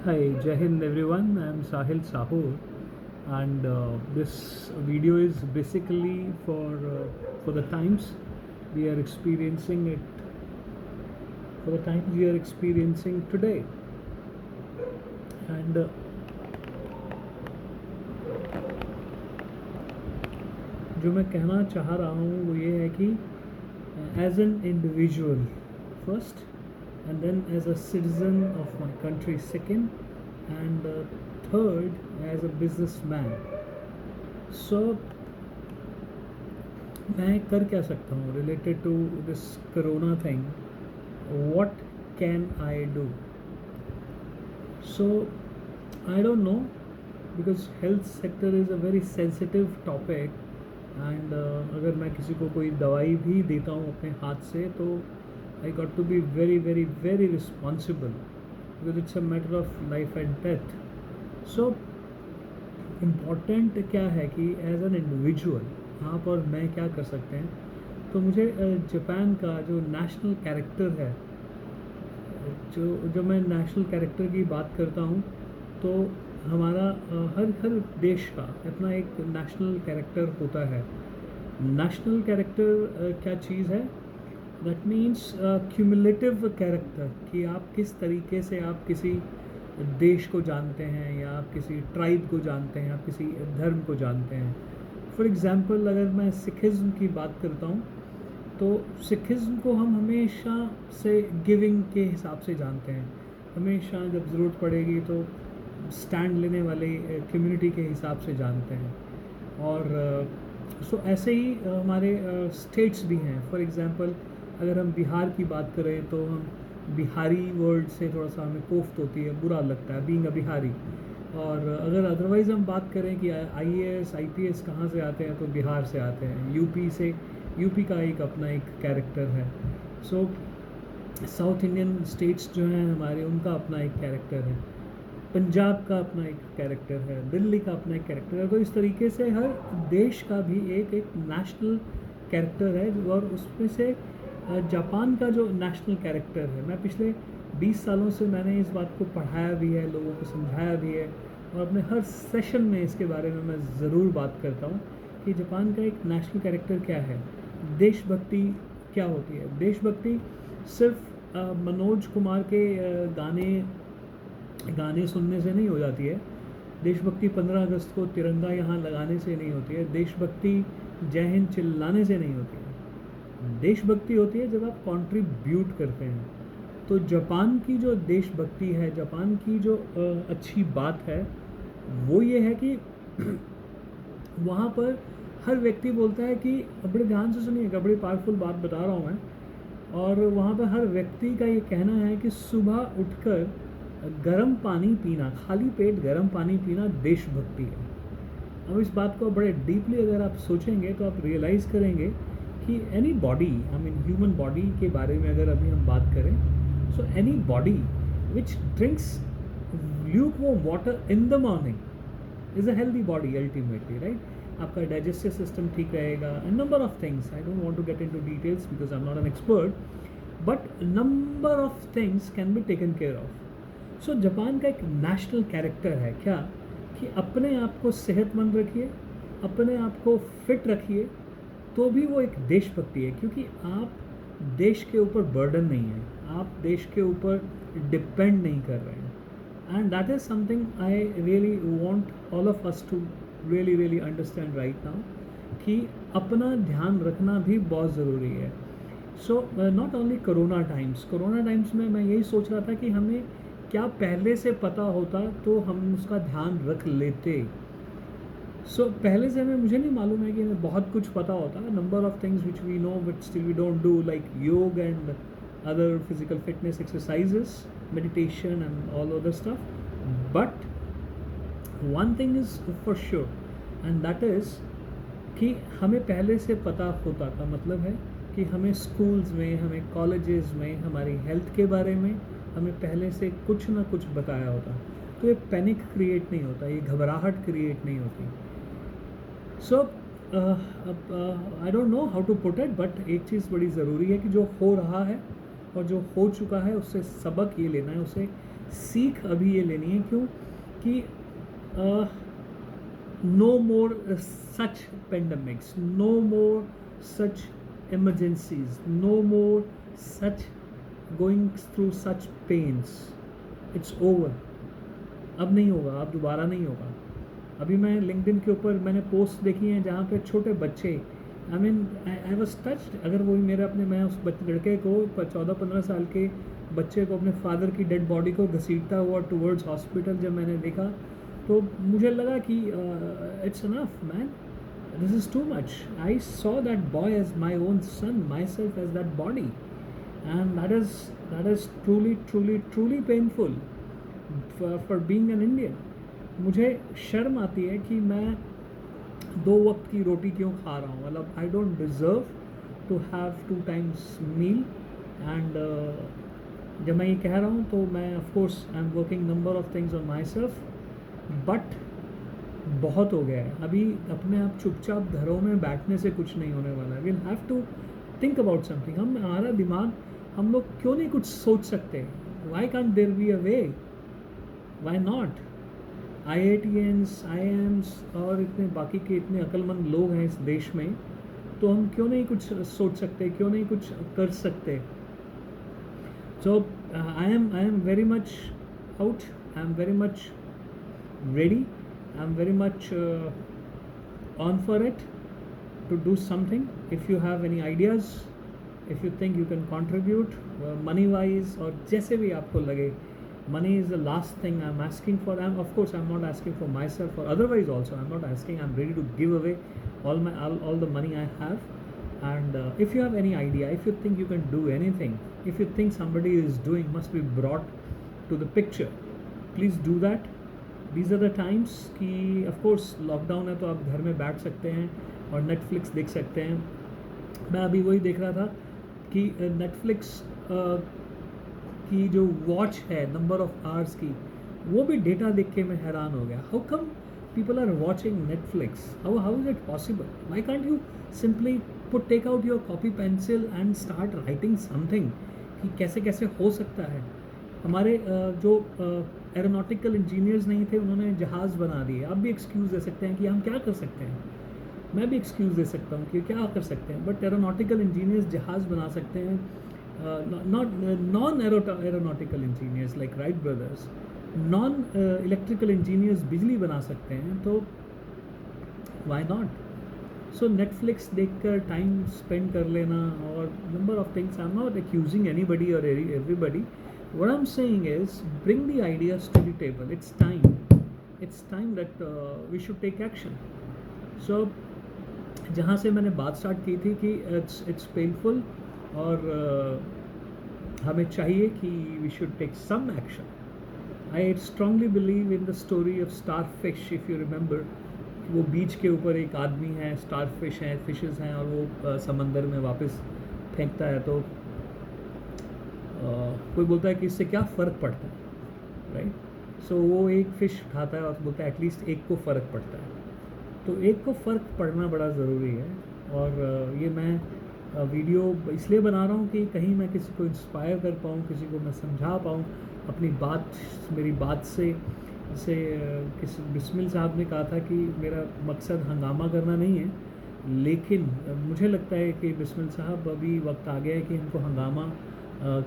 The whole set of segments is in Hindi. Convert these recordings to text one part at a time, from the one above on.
Hi, Jai Hind everyone. I'm Sahil Sahur, and this video is basically for the times we are experiencing it, for the times we are experiencing today. And जो मैं कहना चाह रहा हूँ वो ये है कि as an individual first, and then as a citizen of my country second, and third as a businessman. So मैं कर क्या सकता हूँ related to this corona thing? What can I do? So I don't know, because health sector is a very sensitive topic, and अगर मैं किसी को कोई दवाई भी देता हूँ अपने हाथ से तो I got to be very very very responsible, because it's a matter of life and death. So important क्या है कि एज एन इंडिविजुअल आप और मैं क्या कर सकते हैं। तो मुझे जापान का जो नेशनल कैरेक्टर है, जो मैं नेशनल कैरेक्टर की बात करता हूँ तो हमारा हर हर देश का अपना एक नेशनल कैरेक्टर होता है। नेशनल कैरेक्टर क्या चीज़ है? दैट मीन्स क्यूमुलेटिव कैरेक्टर, कि आप किस तरीके से आप किसी देश को जानते हैं, या आप किसी ट्राइब को जानते हैं, आप किसी धर्म को जानते हैं। फॉर एग्ज़ाम्पल अगर मैं सिखिज़्म की बात करता हूँ तो सिखिज़्म को हम हमेशा से गिविंग के हिसाब से जानते हैं, हमेशा जब ज़रूरत पड़ेगी तो स्टैंड लेने वाले कम्युनिटी के हिसाब से जानते हैं। और सो ऐसे ही हमारे स्टेट्स भी हैं। फॉर एग्ज़ाम्पल अगर हम बिहार की बात करें तो हम बिहारी वर्ड से थोड़ा सा हमें कोफ्त होती है, बुरा लगता है बीइंग अ बिहारी। और अगर अदरवाइज़ हम बात करें कि IAS IPS कहाँ से आते हैं तो बिहार से आते हैं, यूपी से। यूपी का एक अपना एक कैरेक्टर है। सो साउथ इंडियन स्टेट्स जो हैं हमारे, उनका अपना एक कैरेक्टर है। पंजाब का अपना एक कैरेक्टर है, दिल्ली का अपना एक कैरेक्टर है। तो इस तरीके से हर देश का भी एक एक नेशनल कैरेक्टर है। और उसमें से जापान का जो नेशनल कैरेक्टर है, मैं पिछले 20 सालों से मैंने इस बात को पढ़ाया भी है, लोगों को समझाया भी है, और अपने हर सेशन में इसके बारे में मैं ज़रूर बात करता हूँ कि जापान का एक नेशनल कैरेक्टर क्या है। देशभक्ति क्या होती है? देशभक्ति सिर्फ मनोज कुमार के गाने सुनने से नहीं हो जाती है। देशभक्ति 15 अगस्त को तिरंगा यहाँ लगाने से नहीं होती है। देशभक्ति जय हिंद चिल्लाने से नहीं होती है। देशभक्ति होती है जब आप कंट्रीब्यूट करते हैं। तो जापान की जो देशभक्ति है, जापान की जो अच्छी बात है वो ये है कि वहाँ पर हर व्यक्ति बोलता है कि, बड़े ध्यान से सुनिएगा, बड़ी पावरफुल बात बता रहा हूँ मैं। और वहाँ पर हर व्यक्ति का ये कहना है कि सुबह उठकर गर्म पानी पीना, खाली पेट गर्म पानी पीना देशभक्ति है। अब इस बात को बड़े डीपली अगर आप सोचेंगे तो आप रियलाइज़ करेंगे कि any body, I mean human body के बारे में अगर अभी हम बात करें, so any body which drinks lukewarm water in the morning is a healthy body ultimately, right? आपका डाइजेस्टिव सिस्टम ठीक रहेगा, and number of things. I don't want to get into details because I am not an expert, but number of things can be taken care of. So Japan का एक नेशनल कैरेक्टर है क्या, कि अपने आप को सेहतमंद रखिए, अपने आप को फिट रखिए, तो भी वो एक देशभक्ति है। क्योंकि आप देश के ऊपर बर्डन नहीं है, आप देश के ऊपर डिपेंड नहीं कर रहे हैं। And that is something I really want all of us to really understand right now, कि अपना ध्यान रखना भी बहुत ज़रूरी है। So not only corona times में मैं यही सोच रहा था कि हमें क्या पहले से पता होता तो हम उसका ध्यान रख लेते। सो पहले से मुझे नहीं मालूम है कि हमें बहुत कुछ पता होता है, number of things which we know but still we don't do, like yoga and other physical fitness exercises, meditation and all other stuff. But one thing is for sure, and that is कि हमें पहले से पता होता का मतलब है कि हमें स्कूल्स में, हमें कॉलेजेस में हमारी हेल्थ के बारे में हमें पहले से कुछ ना कुछ बताया होता, तो ये पैनिक क्रिएट नहीं होता, ये घबराहट क्रिएट नहीं होती। So I don't know how to put it, but एक चीज़ बड़ी ज़रूरी है कि जो हो रहा है और जो हो चुका है उससे सबक ये लेना है, उसे सीख अभी ये लेनी है, क्यों कि no more such pandemics, no more such emergencies, no more such going through such pains. It's over. अब नहीं होगा, अब दोबारा नहीं होगा. अभी मैं लिंक्डइन के ऊपर मैंने पोस्ट देखी हैं जहाँ पे छोटे बच्चे, आई वॉज टच्ड. अगर वो मेरे अपने, मैं उस लड़के को 14-15 साल के बच्चे को, अपने फादर की डेड बॉडी को घसीटता हुआ टूवर्ड्स हॉस्पिटल जब मैंने देखा, तो मुझे लगा कि it's enough man, this is too much. I saw that boy as my own son, myself as that body, and that is truly truly truly painful for being an Indian. मुझे शर्म आती है कि मैं 2 वक्त की रोटी क्यों खा रहा हूँ. मतलब I don't deserve to have 2 times meal. And जब मैं ये कह रहा हूँ तो मैं of course I am working number of things on myself, but बहुत हो गया है. अभी अपने आप चुपचाप घरों में बैठने से कुछ नहीं होने वाला है. We'll have to think about something. हमारा दिमाग, हम लोग क्यों नहीं कुछ सोच सकते? Why can't there be a way? Why not? IITians, IIMs और इतने बाकी के इतने अक्लमंद लोग हैं इस देश में, तो हम क्यों नहीं कुछ सोच सकते, क्यों नहीं कुछ कर सकते? So I am very much out. I am very much ready. I am very much on for it to do something. If you have any ideas, if you think you can contribute money wise, और जैसे भी आपको लगे, money is the last thing I'm asking for. Of course I'm not asking for myself or otherwise also. I'm not asking. I'm ready to give away all the money I have. And if you have any idea, if you think you can do anything, if you think somebody is doing, must be brought to the picture, please do that. These are the times कि of course लॉकडाउन है तो आप घर में बैठ सकते हैं और नेटफ्लिक्स देख सकते हैं. मैं अभी वही देख रहा था कि नेटफ्लिक्स की जो वॉच है नंबर ऑफ आवर्स की, वो भी डेटा देख के मैं हैरान हो गया. How come people are watching Netflix? How is it possible? Why can't you simply take out your copy pencil and start writing something? कि कैसे कैसे हो सकता है. हमारे जो एरोनॉटिकल इंजीनियर्स नहीं थे, उन्होंने जहाज़ बना दिए. आप भी एक्सक्यूज़ दे सकते हैं कि हम क्या कर सकते हैं. मैं भी एक्सक्यूज़ दे सकता हूँ कि क्या कर सकते हैं, बट एरोनॉटिकल इंजीनियर्स जहाज़ बना सकते हैं. Non aeronautical engineers like Wright brothers, non electrical engineers बिजली बना सकते हैं, तो वाई नॉट? सो नेटफ्लिक्स देखकर टाइम स्पेंड कर लेना और number of things. I am not accusing anybody और everybody. What I am saying is bring the ideas to the table. It's time that we should take action. So जहाँ से मैंने बात स्टार्ट की थी कि इट्स पेनफुल और हमें चाहिए कि we should take some action. I strongly believe in the story of starfish. If you remember, वो बीच के ऊपर एक आदमी है, starfish हैं, fishes हैं, और वो समंदर में वापस फेंकता है, तो कोई बोलता है कि इससे क्या फ़र्क पड़ता है, राइट? सो वो एक फ़िश उठाता है और बोलता है एटलीस्ट एक को फ़र्क पड़ता है. तो एक को फ़र्क पड़ना बड़ा ज़रूरी है. और ये मैं वीडियो इसलिए बना रहा हूँ कि कहीं मैं किसी को इंस्पायर कर पाऊँ, किसी को मैं समझा पाऊँ अपनी बात, मेरी बात से. जैसे किसी बिस्मिल साहब ने कहा था कि मेरा मकसद हंगामा करना नहीं है, लेकिन मुझे लगता है कि बिस्मिल साहब अभी वक्त आ गया है कि इनको हंगामा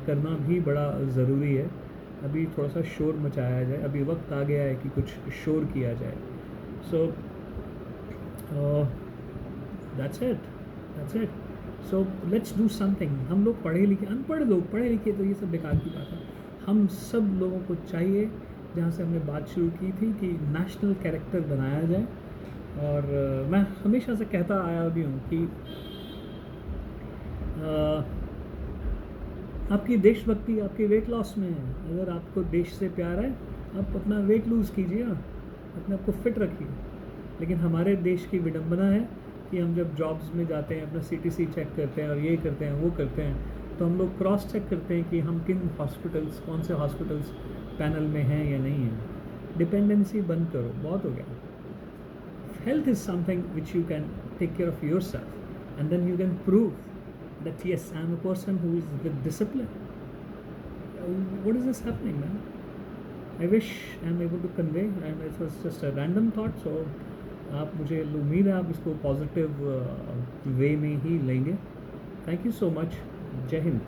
करना भी बड़ा ज़रूरी है. अभी थोड़ा सा शोर मचाया जाए, अभी वक्त आ गया है कि कुछ शोर किया जाए. So that's it. So let's do something. हम लोग पढ़े लिखे, अनपढ़ लोग, पढ़े लिखे तो ये सब बेकार की बात है. हम सब लोगों को चाहिए, जहाँ से हमने बात शुरू की थी, कि नेशनल कैरेक्टर बनाया जाए. और मैं हमेशा से कहता आया भी हूँ कि आपकी देशभक्ति आपके वेट लॉस में है. अगर आपको देश से प्यार है, आप अपना वेट लूज़ कीजिए ना, अपने आप को फिट रखिए. लेकिन हमारे देश की विडंबना है कि हम जब जॉब्स में जाते हैं, अपना CTC चेक करते हैं और ये करते हैं वो करते हैं, तो हम लोग क्रॉस चेक करते हैं कि हम किन हॉस्पिटल्स, कौन से हॉस्पिटल्स पैनल में हैं या नहीं हैं. डिपेंडेंसी बंद करो, बहुत हो गया. Health is something which you can take care of yourself, and then you can prove that yes, I am a person who is with discipline. What is this happening, man? I wish I am able to convey and it was just a random thought. So आप, मुझे उम्मीद है आप इसको पॉजिटिव वे में ही लेंगे. Thank you so much. जय हिंद.